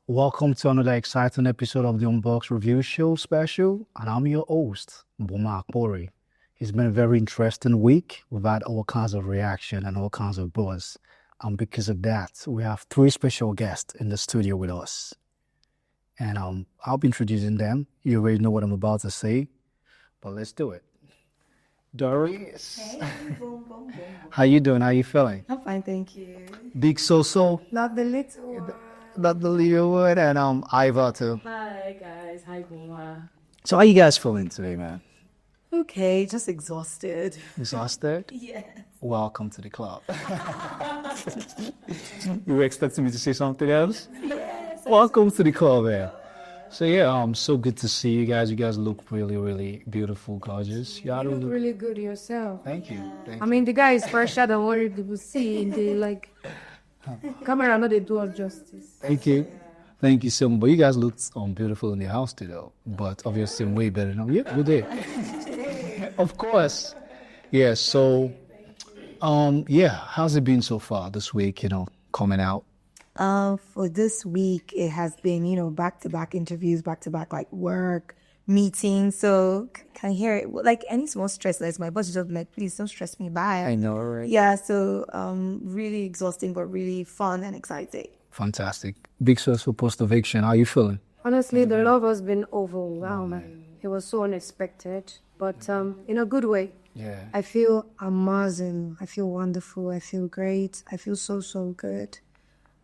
Welcome to another exciting episode of the Unbox Review Show special, and I'm your host, Bomb. It's been a very interesting week. We've had all kinds of reaction and all kinds of buzz. And because of that, we have three special guests in the studio with us. And I'll be introducing them. You already know what I'm about to say, but let's do it. Doris. Hey, boom, boom, boom. How you doing? How you feeling? I'm fine, thank you. Big Soso, Not the little one. not the Leo Wood, and Ivatar. Hi guys, hi Boma. So how you guys feeling today, man? Okay, just exhausted. Exhausted? Yes. Welcome to the club. You were expecting me to say something else? Yes. Welcome to the club, man. So yeah, so good to see you guys. You guys look really, really beautiful, gorgeous. You look really good yourself. Thank you. Thank I mean, the guy is fresher than what people see in the camera. Not they do us justice. Thank you. Thank you so much. But you guys look beautiful in the house today, though. But obviously way better now. Yeah, we're there. Of course. Yeah, so how's it been so far this week, coming out? For this week, it has been, back-to-back interviews, back-to-back, like, work, meetings. So, can you hear it? Like, any small stress, like, my boss is just like, please don't stress me, bye. I know, right? Yeah, so, really exhausting, but really fun and exciting. Fantastic. Big successful post-eviction. How are you feeling? Honestly, the love has been overwhelming. It was so unexpected, but in a good way. Yeah. I feel amazing. I feel wonderful. I feel great. I feel so, so good.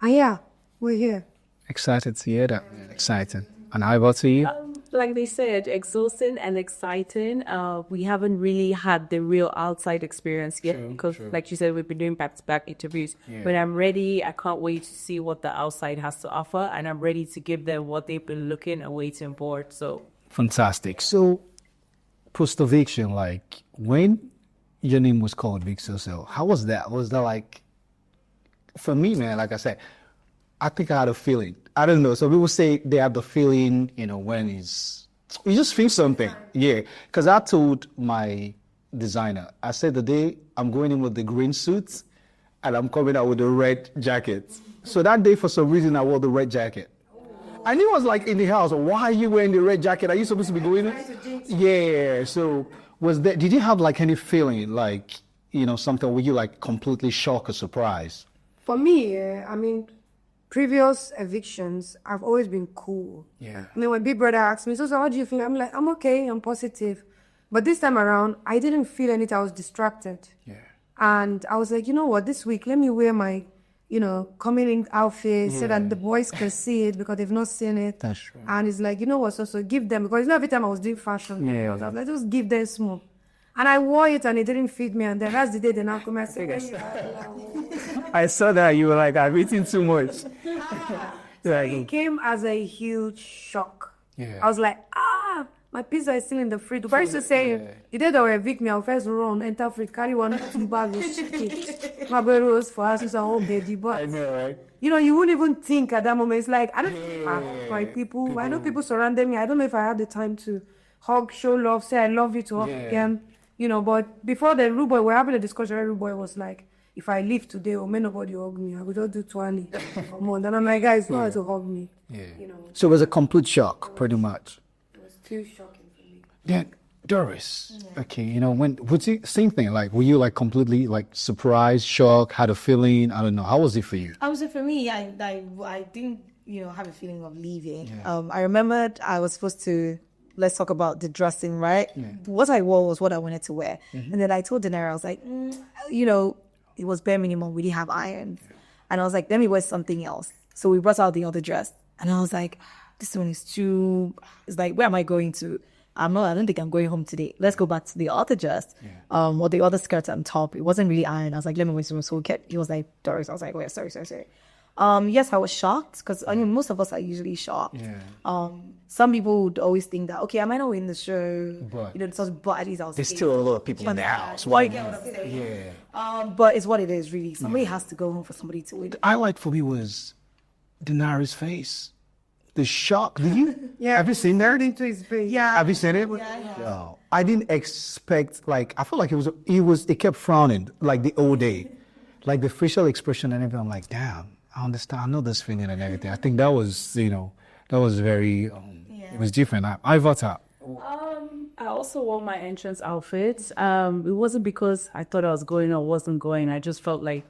And yeah, we're here. Excited to hear that. Exciting. And how about you? Like they said, exhausting and exciting. We haven't really had the real outside experience yet because, like you said, we've been doing back-to-back interviews. Yeah. But I'm ready. I can't wait to see what the outside has to offer, and I'm ready to give them what they've been looking and waiting for. So Fantastic. So, post-eviction, like, when your name was called Big Soso, how was that? Was that like, for me, man, like I said, I think I had a feeling. I don't know. So people say they have the feeling, when you just feel something. Yeah. Because I told my designer, I said the day I'm going in with the green suit and I'm coming out with the red jacket. So that day, for some reason, I wore the red jacket. And he was like in the house, why are you wearing the red jacket? Are you supposed to be going in? Yeah. So did you have like any feeling like, something, were you like completely shocked or surprised? For me, previous evictions, I've always been cool. Yeah. I mean, when Big Brother asked me, so how do you feel? I'm like, I'm okay, I'm positive. But this time around, I didn't feel anything. I was distracted. Yeah. And I was like, you know what, this week, let me wear my, coming in outfit so that the boys can see it because they've not seen it. That's right. And it's like, you know what, so give them, because every time I was doing fashion, Yeah. I was like, just give them small. And I wore it and it didn't fit me. And then that's the day they now come and say, I saw that you were like, I've eaten too much. it came as a huge shock. Yeah. I was like, my pizza is still in the fridge. But I used to say, the day they will evict me, I'll first run, enter fridge, carry 1 bag of chicken. My boy rose for us, all baby. But, I know, right? you wouldn't even think at that moment. It's like, I don't my people. I know people surrounded me. I don't know if I have the time to hug, show love, say I love you to hug again. But before the rude boy, we're having a discussion. Rude boy was like, if I leave today, may nobody hug me. I will just do 20 more. Then I'm like, guys, no one to hug me. Yeah. So it was a complete shock, pretty much. It was too shocking for me. Then, Doris, okay, was it same thing? Like, were you like completely like surprised, shocked, had a feeling? I don't know. How was it for you? I was for me, I didn't, have a feeling of leaving. Yeah. I remembered I was supposed to, let's talk about the dressing, right? Yeah. What I wore was what I wanted to wear. Mm-hmm. And then I told Daenerys, I was like, it was bare minimum. We didn't have irons. Yeah. And I was like, let me wear something else. So we brought out the other dress. And I was like, this one is too, it's like, where am I going to? I don't think I'm going home today. Let's go back to the other dress. Yeah. Or the other skirt on top. It wasn't really iron. I was like, let me wear some. So he was like, Doris. I was like, wait, sorry. Yes, I was shocked because most of us are usually shocked. Yeah. Some people would always think that, okay, I might not win the show, but at least I was. There's still a lot of people in the house. Why? Yeah. But it's what it is, really. Somebody has to go home for somebody to win. The highlight for me was Daenerys' face. The shock. Did you? Yeah. Have you seen that? Into his face. Yeah. Have you seen it? Yeah. No. I didn't expect, I felt like it kept frowning, like the whole day. Like the facial expression and everything. I'm like, damn. I understand. I know this feeling and everything. I think that was, that was very, it was different. Ivatar. I also wore my entrance outfit. It wasn't because I thought I was going or wasn't going. I just felt like,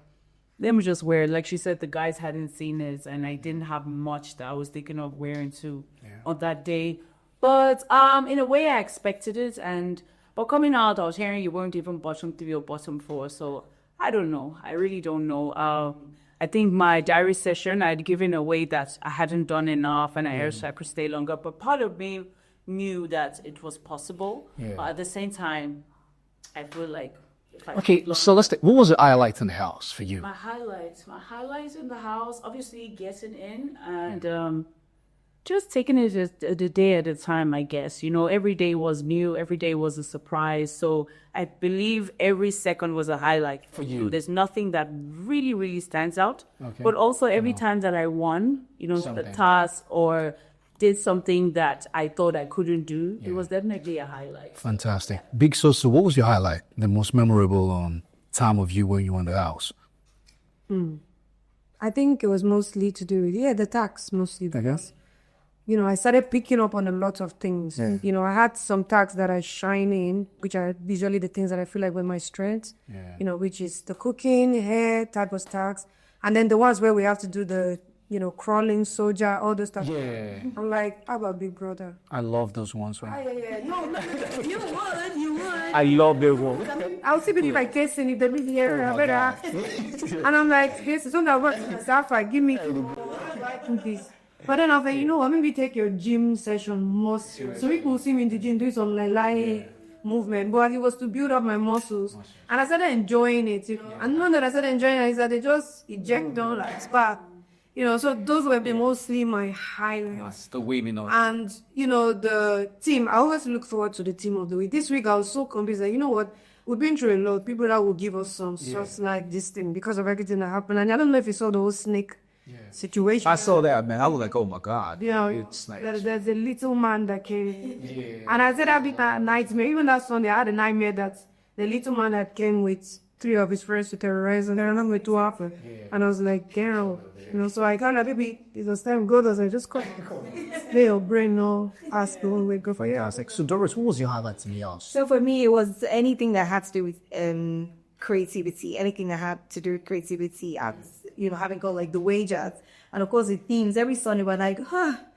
let me just wear it. Like she said, the guys hadn't seen it, and I didn't have much that I was thinking of wearing on that day. But in a way, I expected it. But coming out, I was hearing you weren't even bottom 3 or bottom 4. So I don't know. I really don't know. I think my diary session, I'd given away that I hadn't done enough, and I could stay longer. But part of me knew that it was possible. But at the same time, I feel like. Okay, so what was the highlight in the house for you? My highlights in the house, obviously getting in and just taking it a day at a time, I guess. Every day was new, every day was a surprise. So I believe every second was a highlight for you. There's nothing that really, really stands out. Okay. But also every time that I won, the task or did something that I thought I couldn't do, it was definitely a highlight. Fantastic. Big Soso, what was your highlight? The most memorable time of you when you were in the house? I think it was mostly to do with, the tax mostly. Because, I started picking up on a lot of things. Yeah. I had some tasks that I shine in, which are usually the things that I feel like were my strengths, which is the cooking, hair type of tasks. And then the ones where we have to do the crawling, soldier, all those stuff. Yeah. I'm like, how about Big Brother? I love those ones. Right? No, you would. I love those ones. I'll see if I taste if they leave here, I better ask. And I'm like, this is something that works in Safa, give me this. But then I was like, maybe take your gym session more serious. So people see me in the gym doing some like movement, but it was to build up my muscles. And I started enjoying it, And one that I started enjoying it is that they just eject down like spark. So those were mostly my highlights. The women know. And, the team, I always look forward to the team of the week. This week I was so convinced that, what, we've been through a lot. People that will give us some stuff like this thing because of everything that happened. And I don't know if you saw the whole snake situation. I saw that, man. I was like, oh my God. It's like, there's a little man that came. Yeah. And I said I'd be a nightmare. Even that Sunday, I had a nightmare that the little man that came with 3 of his friends to terrorize, and I don't know what to happen. And I was like, girl. So I kind of maybe it was time go. I just call lay your brain no ask when we go for you. So Doris, what was your highlight in the house? So for me, it was anything that had to do with creativity, anything that had to do with creativity, as having got like the wages, and of course the themes. Every Sunday we're like, what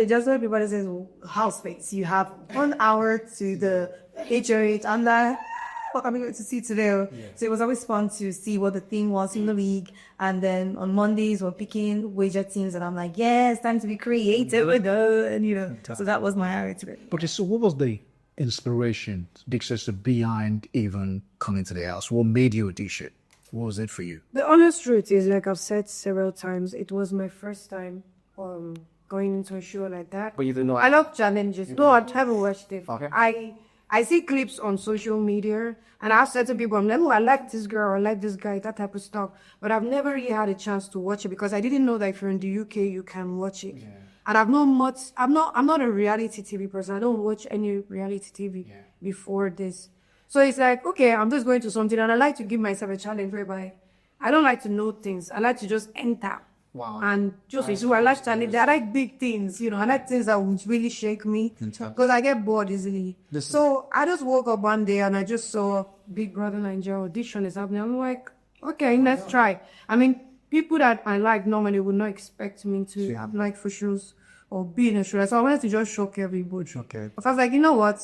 just everybody says housemates. You have 1 hour to the HOH and that. What am I going to see today? So it was always fun to see what the theme was in the week. And then on Mondays, we're picking wager teams. And I'm like, yes, time to be creative. And, so that was my area to it. Okay, so what was the inspiration, Big Sister, behind even coming to the house? What made you audition? What was it for you? The honest truth is, like I've said several times, it was my first time going into a show like that. But you didn't know. I love challenges. No, I haven't watched it. Okay. I see clips on social media, and I've said to people, I'm like, I like this girl, I like this guy, that type of stuff. But I've never really had a chance to watch it because I didn't know that if you're in the UK, you can watch it. Yeah. And I'm not a reality TV person. I don't watch any reality TV before this. So it's like, okay, I'm just going to something, and I like to give myself a challenge whereby I don't like to know things. I like to just enter. Wow. And just so I like challenge. I like big things, I like things that would really shake me because I get bored easily. So I just woke up one day and I just saw Big Brother Nigeria audition is happening. I'm like, okay, let's try. I mean, people that I like normally would not expect me to apply for shows or be in a show. So I wanted to just shock everybody. Okay. But I was like, you know what?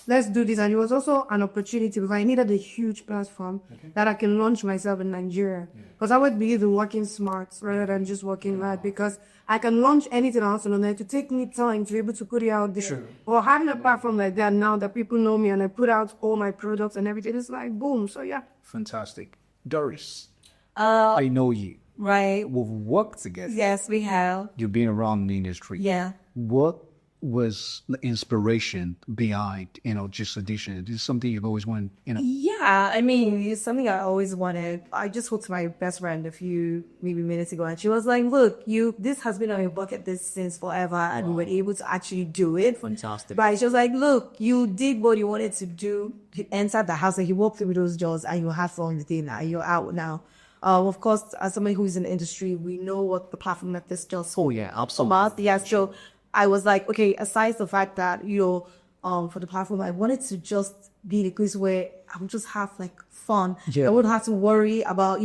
Let's do this. And it was also an opportunity because I needed a huge platform that I can launch myself in Nigeria. Because I would believe in working smart rather than just working hard, because I can launch anything else on there to take me time to be able to put it out there. Sure. Or having a platform like that now that people know me and I put out all my products and everything, it's like boom. So yeah. Fantastic. Doris, I know you. Right. We've worked together. Yes, we have. You've been around the industry. Yeah. What was the inspiration behind, just audition? This is something you've always wanted, Yeah, I mean, it's something I always wanted. I just spoke to my best friend a few minutes ago, and she was like, look, this has been on your bucket list since forever, and we were able to actually do it. Fantastic. But she was like, look, you did what you wanted to do. You entered the house and you walked through those doors and you had fun with it, and you're out now. Of course, as somebody who is in the industry, we know what the platform like this does. Oh yeah, absolutely. Yeah, so I was like, okay, aside the fact that, for the platform, I wanted to just be the place where I would just have like fun. Yeah. I wouldn't have to worry about,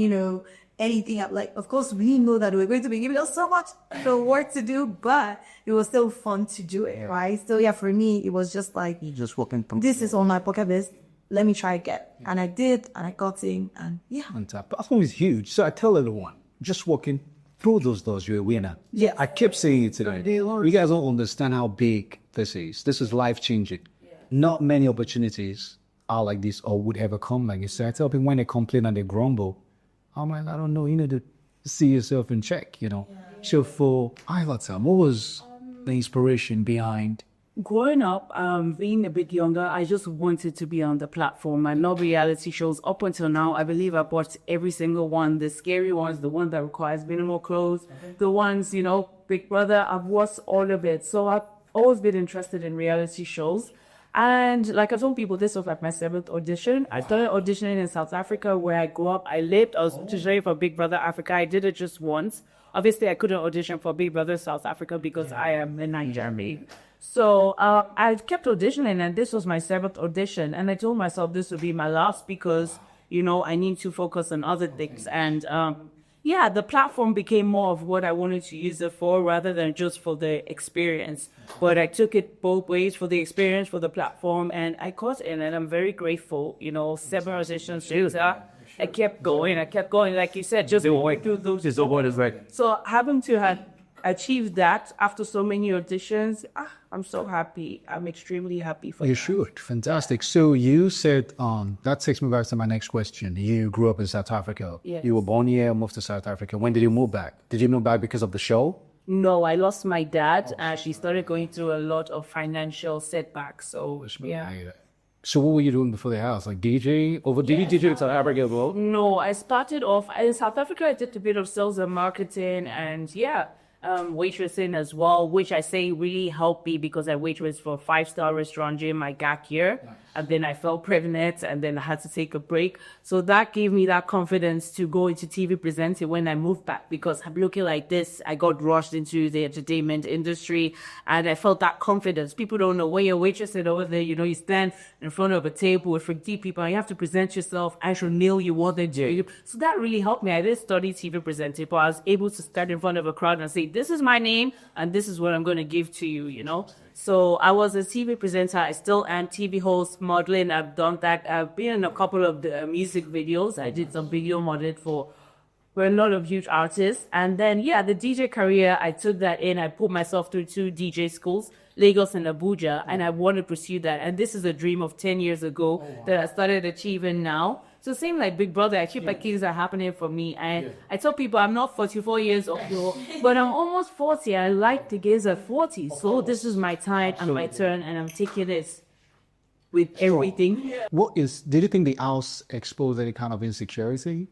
anything. Like, of course, we know that we're going to be giving us so much work to do, but it was still fun to do it, right? So yeah, for me, it was just like, Just walking from this is on my bucket list. Let me try again. And I did, and I got in, and yeah. On top. Platform is huge. So I tell everyone, just walking through those doors, you're a winner. Yeah. I kept saying it today. You guys don't understand how big this is. This is life changing. Not many opportunities are like this or would ever come like this. So I tell people when they complain and they grumble, I'm like, I don't know, you need to see yourself in check, So for Ivatar, what was the inspiration behind? Growing up, being a bit younger, I just wanted to be on the platform. I love reality shows. Up until now, I believe I've watched every single one. The scary ones, the one that requires minimal clothes, the ones, Big Brother, I've watched all of it. So I've always been interested in reality shows. And like I told people, this was like my 7th audition. I started auditioning in South Africa where I grew up. I lived. I was auditioning for Big Brother Africa. I did it just once. Obviously, I couldn't audition for Big Brother South Africa because I am a Nigerian. So I kept auditioning, and this was my 7th audition. And I told myself this would be my last because, I need to focus on other things. And the platform became more of what I wanted to use it for rather than just for the experience. But I took it both ways, for the experience, for the platform, and I caught in, and I'm very grateful. 7 auditions. I kept going. Like you said, just going through those. So having to have achieved that after so many auditions, I'm so happy. I'm extremely happy for You that. should. Fantastic. So you said, that takes me back to my next question. You grew up in South Africa. Yes. You were born here, moved to South Africa. When did you move back? Did you move back because of the show? No, I lost my dad. She started going through a lot of financial setbacks. So, yeah. So what were you doing before the house? Like DJ? Did you DJ in South Africa as well? No, I started off in South Africa. I did a bit of sales and marketing, and waitressing as well, which I say really helped me because I waitressed for a 5-star restaurant during my gap year. And then I fell pregnant and then I had to take a break. So that gave me that confidence to go into TV presenting when I moved back, because I'm looking like this. I got rushed into the entertainment industry and I felt that confidence. People don't know when you're waitressing over there, you stand in front of a table with 50 people and you have to present yourself. I should nail you what they do. So that really helped me. I didn't study TV presenting, but I was able to stand in front of a crowd and say, this is my name and this is what I'm going to give to you, So I was a TV presenter. I still am TV host, modeling. I've done that. I've been in a couple of the music videos. I did some video modeling for a lot of huge artists. And then, the DJ career, I took that in. I put myself through 2 DJ schools, Lagos and Abuja, and I want to pursue that. And this is a dream of 10 years ago that I started achieving now. So same like Big Brother, I feel like things are happening for me. And I tell people I'm not 44 years old, but I'm almost 40. I like the gays at 40. So this is my time and my turn, and I'm taking this with everything. Did you think the house exposed any kind of insecurity?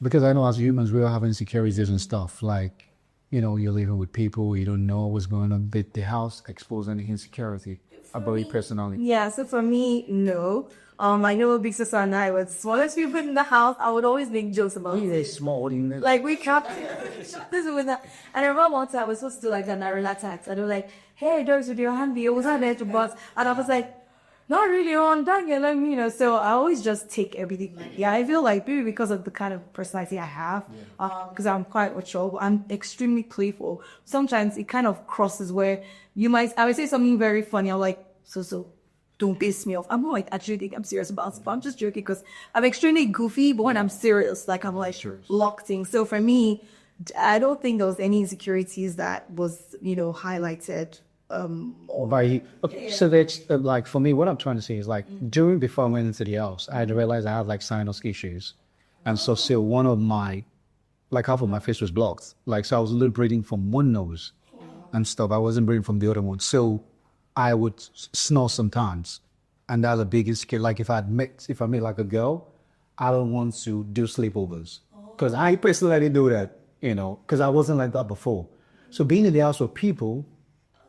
Because I know as humans, we all have insecurities and stuff. Like, you're living with people, you don't know what's going on. Did the house expose any insecurity about you personally? Yeah, so for me, no. I know Big Soso and I were the smallest people in the house. I would always make jokes about it. Small, Like, we kept this with that. And I remember one time I was supposed to do like an Narilla tax. And they were like, hey, Doris, with your hand, be was that there to bust? And I was like, not really on that, So I always just take everything. Yeah, I feel like maybe because of the kind of personality I have, because I'm quite mature, but I'm extremely playful. Sometimes it kind of crosses where I would say something very funny. I'm like, so. Don't piss me off. I'm not like actually think I'm serious about it, but I'm just joking because I'm extremely goofy, but when I'm serious, like I'm like locked in. So for me, I don't think there was any insecurities that was, highlighted. So that's like for me, what I'm trying to say is like before I went into the house, I had realized I had like sinus issues. And so still one of half of my face was blocked. Like, so I was literally breathing from one nose and stuff. I wasn't breathing from the other one. So I would snore sometimes, and that's a big insecurity. Like if I met like a girl, I don't want to do sleepovers because I personally didn't do that, because I wasn't like that before. So being in the house with people,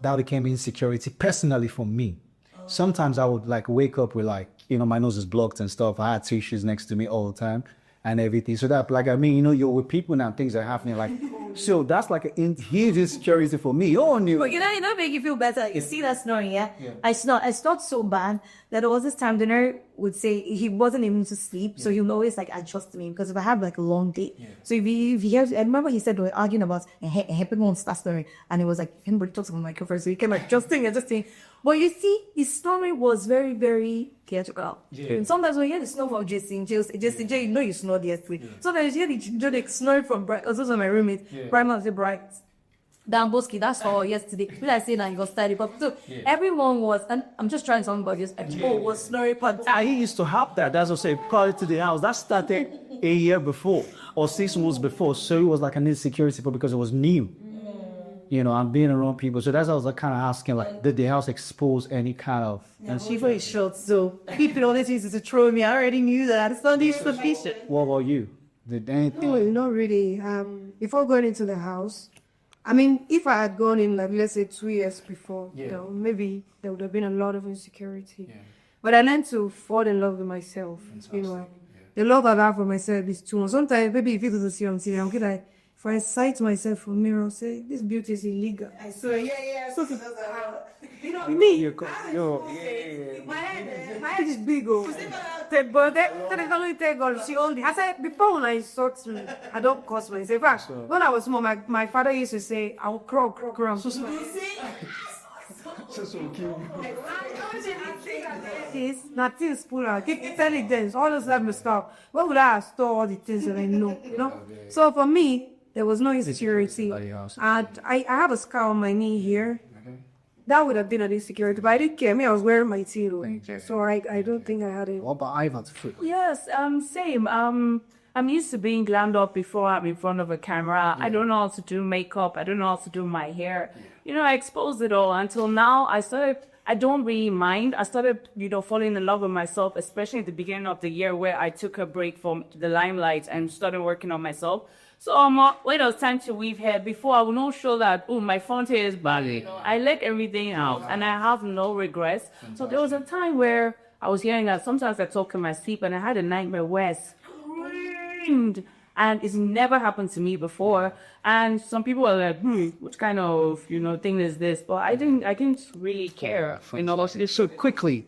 that became insecurity personally for me. Sometimes I would like wake up with like, my nose is blocked and stuff. I had tissues next to me all the time, and everything. So that, like, I mean, you know, you're with people now, things are happening. Like, so that's like a huge insecurity for me. Oh, new. But you know, make you feel better. You see that snoring, yeah? I snort so bad that there was this time dinner would say he wasn't able to sleep, so he would always like adjust me because if I have like a long day. So if he hears, I remember he said they were arguing about people won't start snoring, and it was like everybody talks about my microphone, so he came like adjusting. But you see, his snoring was very, very theatrical. And sometimes when you hear the snore from Jason, you know you snored yesterday. Sometimes you hear the snoring from Bright, also my roommate, Bright man say Bright. Dan Boski, that's all yesterday. People are saying that you got study, but so everyone was, and I'm just trying something about this. People was snoring, but He used to have that. That's what I say, call it to the house. That started a year before or 6 months before. So it was like an insecurity because it was new. You know, I'm being around people. So that's what I was kind of asking, like, did the house expose any kind of... and she very short, so people always used to throw me. I already knew that. It's not this sufficient. What about you? Did anything... Well, not really. Before going into the house, I mean, if I had gone in, like, let's say 2 years before, you know, maybe there would have been a lot of insecurity. But I learned to fall in love with myself. You know, the love I have for myself is too much. Sometimes, maybe if you do see what I'm saying, I'm good like, if I sight myself from mirror, say, this beauty is illegal. I swear, So, you know, me. My head is big, but she only. I said, before when I insult me, I don't curse myself. In fact, when I was small, my father used to say, I will crawl. Nothing is plural. Keep intelligence. All those type of stuff. Where would I store all the things that I know? You know. So for me, there was no insecurity. And I have a scar on my knee here. That would have been an insecurity, but I didn't care. I was wearing my tea, so I don't think I had it. What about Ivan's foot? Yes, same. I'm used to being glammed up before I'm in front of a camera. I don't know how to do makeup. I don't know how to do my hair. You know, I exposed it all until now. I don't really mind. I started, falling in love with myself, especially at the beginning of the year where I took a break from the limelight and started working on myself. So when it was time to weave hair, before I would not show that, my front hair is baggy. I let everything out and I have no regrets. So there was a time where I was hearing that sometimes I talk in my sleep and I had a nightmare where I screamed. And it's never happened to me before. And some people are like, what kind of, thing is this? But I didn't really care. So quickly,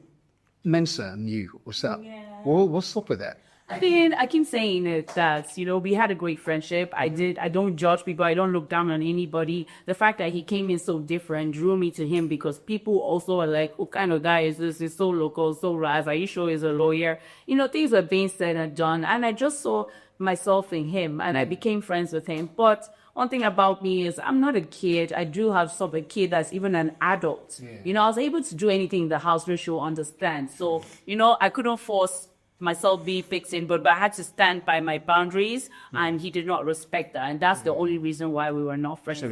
Mensa and you, what's up? Yeah. What's up with that? I keep saying it that, we had a great friendship. I don't judge people. I don't look down on anybody. The fact that he came in so different drew me to him because people also are like, what kind of guy is this? He's so local, so raz. Are you sure he's a lawyer? Things were being said and done. And I just saw myself in him and I became friends with him. But one thing about me is I'm not a kid. I do have a kid that's even an adult. Yeah. I was able to do anything in the house where she'll understand. So, I couldn't force myself be fixing, but I had to stand by my boundaries and he did not respect that. And that's the only reason why we were not friends.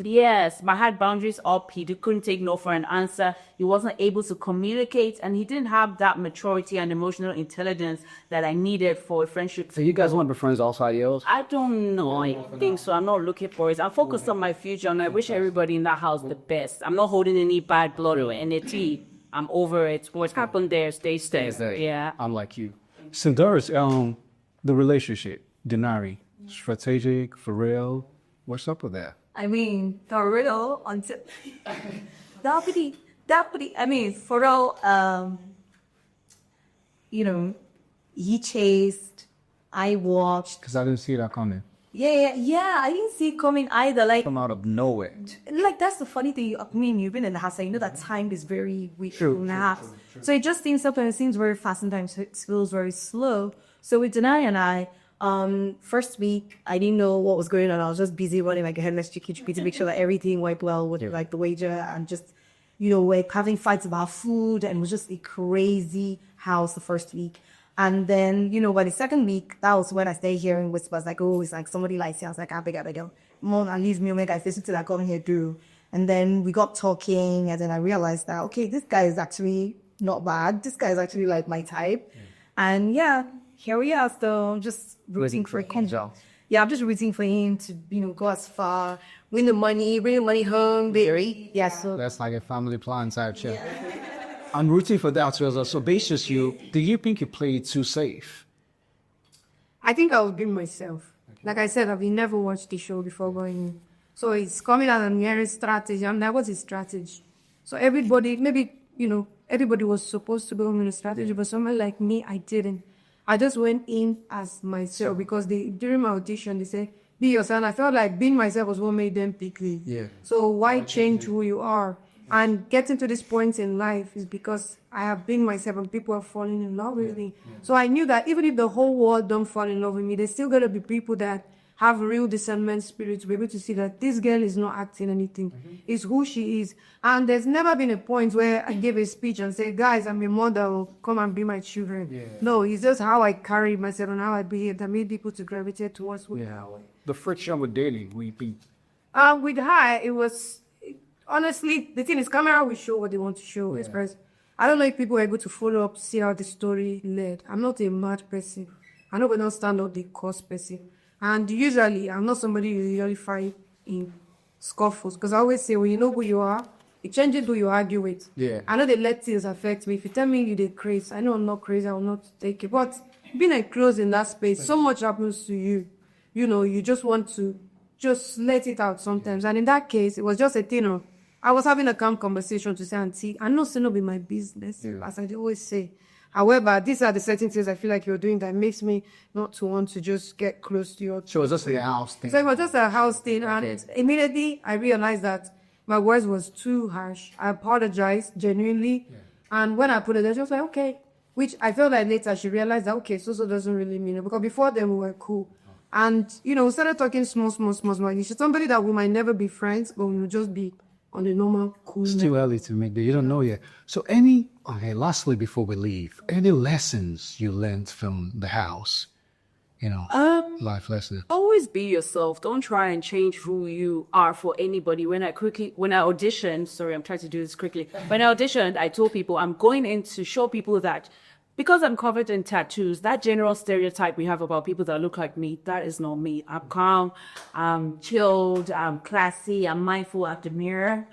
Yes, I had boundaries up. He couldn't take no for an answer. He wasn't able to communicate and he didn't have that maturity and emotional intelligence that I needed for a friendship. So you guys want to be friends outside yours? I don't know. I think so. I'm not looking for it. I'm focused on my future and I wish everybody in that house the best. I'm not holding any bad blood or anything. I'm over it. What's happened there stays there. Yeah. I'm like you. So Doris, the relationship, Denari, strategic, for real. What's up with that? I mean, for real, until for real, he chased, I watched. Because I didn't see that coming. Yeah. I didn't see it coming either. Like, come out of nowhere. Like, that's the funny thing. I mean, you've been in the house, and you know that time is very weak in the house. So it just seems sometimes it seems very fast, sometimes it feels very slow. So with Denai and I, first week, I didn't know what was going on. I was just busy running like a headless chicken to make sure that everything went well with like the wager and just, we're having fights about food and it was just a crazy house the first week. And then, by the second week, that was when I started hearing whispers like, oh, it's like somebody likes you. I was like, I beg, Mom, at least me and my guys listen to that coming here do. And then we got talking and then I realized that, okay, this guy is actually not bad. This guy is actually like my type. Yeah. And here we are. So I'm just rooting for him. Yeah, I'm just rooting for him to, go as far, win the money, bring the money home, baby. Yeah, so that's like a family plan type shit. Yeah. I'm rooting for that as well. So, basis do you think you played too safe? I think I would be myself. Like I said, I've never watched the show before going in. So it's coming out and hearing strategy. I'm like, what's his strategy? So everybody, maybe, everybody was supposed to go in a strategy, but someone like me, I didn't. I just went in as myself because during my audition, they said, be yourself. And I felt like being myself was what made them pick me. Yeah. So why change who you are? And getting to this point in life is because I have been myself and people are falling in love with me. So I knew that even if the whole world don't fall in love with me, there's still going to be people that have real discernment spirit to be able to see that this girl is not acting anything. It's who she is. And there's never been a point where I gave a speech and said, guys, I'm a mother, come and be my children. Yeah. No, it's just how I carry myself and how I behave that made people to gravitate towards me. Yeah. The friction with dating, we be. With her, it was... Honestly, the thing is, camera will show what they want to show. Yeah. I don't know if people are able to follow up, see how the story led. I'm not a mad person. I know we don't stand up the cause person. And usually, I'm not somebody you usually find in scuffles. Because I always say, when you know who you are, it changes who you argue with. Yeah. I know they let things affect me. If you tell me you're crazy, I know I'm not crazy, I will not take it. But being enclosed in that space, so much happens to you. You just want to just let it out sometimes. And in that case, it was just a thing of, I was having a calm conversation to say, Auntie, I know it's not be my business, as I always say. However, these are the certain things I feel like you're doing that makes me not to want to just get close to you. So it was just a house thing. So it was just a house thing. And immediately I realized that my words was too harsh. I apologized genuinely. Yeah. And when I put it there, she was like, okay. Which I felt like later she realized that, okay, Soso doesn't really mean it. Because before then we were cool. And, we started talking small. She's somebody that we might never be friends, but we will just be on a normal, cool It's too early to make that. You don't know yet. So lastly, before we leave, any lessons you learned from the house? Life lessons. Always be yourself. Don't try and change who you are for anybody. When I auditioned, sorry, I'm trying to do this quickly. When I auditioned, I told people I'm going in to show people that because I'm covered in tattoos, that general stereotype we have about people that look like me, that is not me. I'm calm, I'm chilled, I'm classy, I'm mindful at the mirror.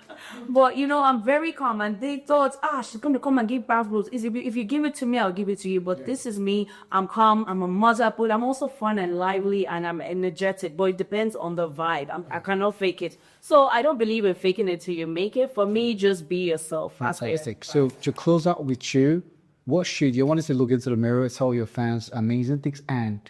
But, I'm very calm. And they thought, she's going to come and give bath rules. If you give it to me, I'll give it to you. But this is me. I'm calm, I'm a mother, but I'm also fun and lively and I'm energetic. But it depends on the vibe. I cannot fake it. So I don't believe in faking it till you make it. For me, just be yourself. Fantastic. So to close out with you, what should you want us to look into the mirror, tell your fans amazing things and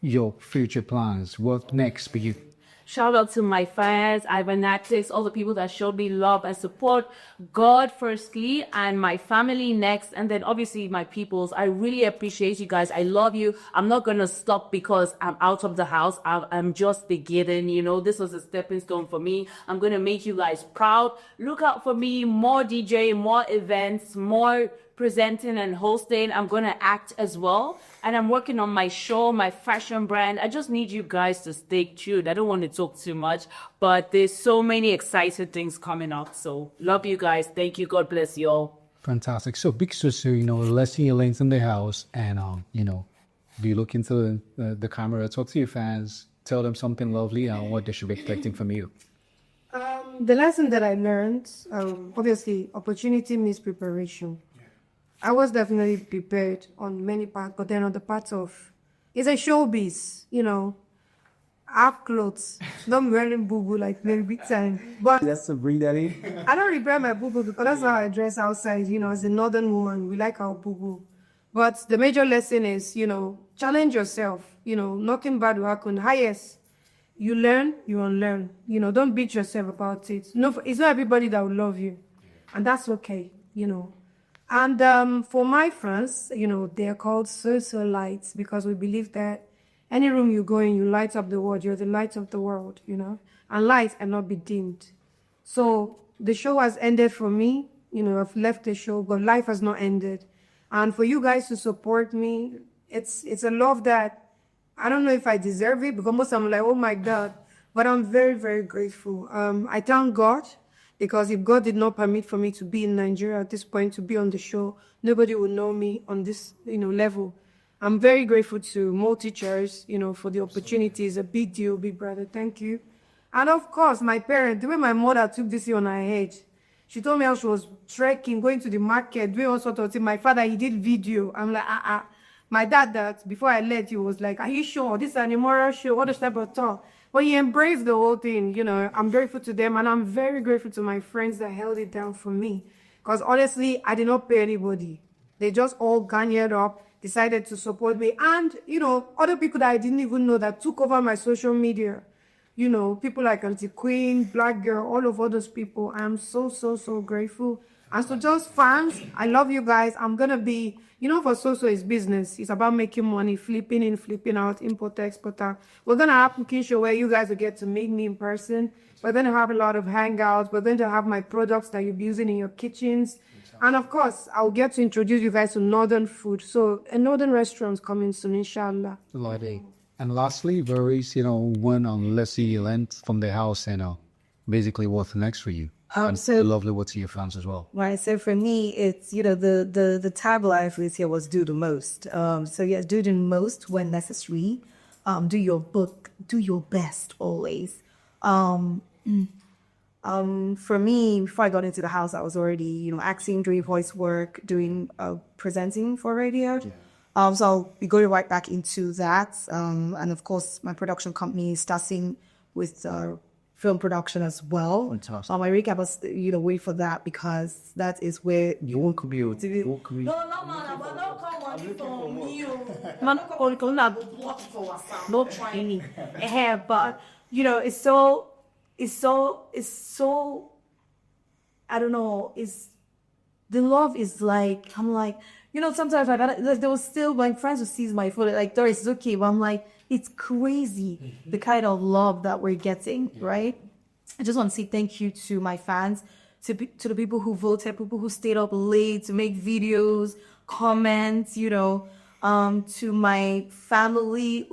your future plans? What next for you? Shout out to my fans, Ivanatis, all the people that showed me love and support. God firstly, and my family next, and then obviously my peoples. I really appreciate you guys. I love you. I'm not going to stop because I'm out of the house. I'm just beginning. This was a stepping stone for me. I'm going to make you guys proud. Look out for me. More DJ, more events, more presenting and hosting. I'm going to act as well. And I'm working on my show, my fashion brand. I just need you guys to stay tuned. I don't want to talk too much, but there's so many exciting things coming up. So love you guys. Thank you. God bless you all. Fantastic. So big Soso, lesson you learned in the house and, be look into the camera, talk to your fans, tell them something lovely and what they should be expecting from you. The lesson that I learned, obviously, opportunity means preparation. I was definitely prepared on many parts, but then on the parts of, it's a showbiz, I have clothes, not wearing boo-boo like very big time. But that's to bring that in. I don't regret my boo-boo because that's how I dress outside, as a northern woman, we like our boo-boo. But the major lesson is, challenge yourself, nothing bad will happen. Highest, you learn, you unlearn, don't beat yourself about it. No, it's not everybody that will love you, and that's okay, And for my friends, they're called Soso lights because we believe that any room you go in, you light up the world. You're the light of the world, and lights cannot be dimmed. So the show has ended for me. I've left the show, but life has not ended. And for you guys to support me, it's a love that I don't know if I deserve it because most of them are like, oh my God, but I'm very, very grateful. I thank God. Because if God did not permit for me to be in Nigeria at this point, to be on the show, nobody would know me on this, level. I'm very grateful to multi-chairs, for the opportunity. It's a big deal, big brother. Thank you. And of course, my parents, the way my mother took this on her head, she told me how she was trekking, going to the market, doing all sorts of things. My father, he did video. I'm like, My dad, that before I left, he was like, "Are you sure this is an immoral show? What the type of talk?" But he embraced the whole thing. You know, I'm grateful to them, and I'm very grateful to my friends that held it down for me. Because honestly, I did not pay anybody. They just all garnered up, decided to support me, and other people that I didn't even know that took over my social media. People like Auntie Queen, Black Girl, all of those people. I am so, so, so grateful. And so just fans, I love you guys. I'm going to be, for Soso is business. It's about making money, flipping in, flipping out, importer, exporter. We're going to have cooking show where you guys will get to meet me in person. We're going to have a lot of hangouts. We're going to have my products that you'll be using in your kitchens. And of course, I'll get to introduce you guys to northern food. So a northern restaurant's coming soon, inshallah. Lovely. And lastly, Doris, when let's see you land from the house and basically what's next for you? And So lovely what's your fans as well. right, so for me, it's the tagline for this year was do the most. So yes, do the most when necessary. Do your best always. For me, before I got into the house, I was already acting, doing voice work, doing presenting for radio. So I'll be going right back into that. And of course, my production company is starting with film production as well. Fantastic. I really have to wait for that because that is where You won't commute. no training. But it's so I don't know, the love is like, I'm like, sometimes there was still my friends who sees my photo, like, Doris, it's okay, but I'm like, it's crazy the kind of love that we're getting, right? I just want to say thank you to my fans, to the people who voted, people who stayed up late to make videos, comments, to my family.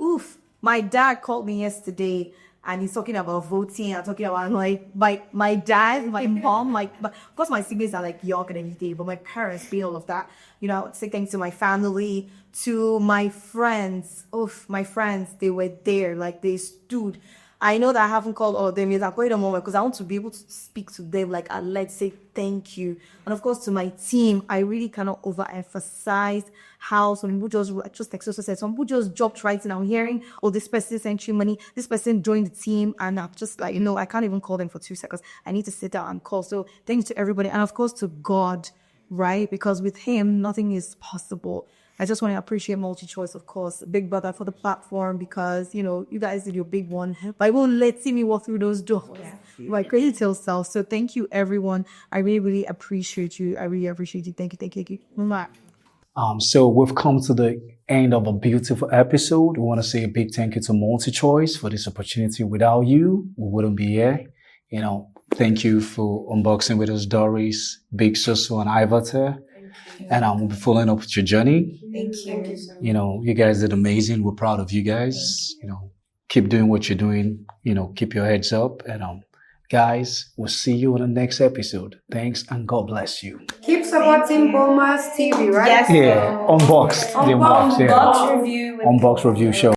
My dad called me yesterday and he's talking about voting and talking about my dad, my mom, of course my siblings are like young and everything, but my parents being all of that. I would say thanks to my family, to my friends. My friends, they were there, like they stood. I know that I haven't called all of them yet. I'll call it a moment because I want to be able to speak to them, like, and let's say thank you. And of course, to my team, I really cannot overemphasize how some people just like Soso said, some people just dropped right in. I'm hearing, this person sent you money, this person joined the team, and I'm just like, I can't even call them for 2 seconds. I need to sit down and call. So thanks to everybody, and of course to God, right? Because with Him, nothing is possible. I just want to appreciate MultiChoice, of course, Big Brother for the platform, because, you guys did your big one. But it won't let me walk through those doors. My crazy tail self. So thank you, everyone. I really, really appreciate you. I really appreciate you. Thank you. Thank you. So we've come to the end of a beautiful episode. We want to say a big thank you to MultiChoice for this opportunity. Without you, we wouldn't be here. Thank you for unboxing with us, Doris, Big Soso and Ivatar. And we'll be following up with your journey. Thank you. You guys did amazing. We're proud of you guys. Keep doing what you're doing. Keep your heads up. And guys, we'll see you on the next episode. Thanks and God bless you. Keep supporting Bombers TV, right? Yes. Yeah, Unbox. The Unbox. Yeah. Unbox review. Unbox review show.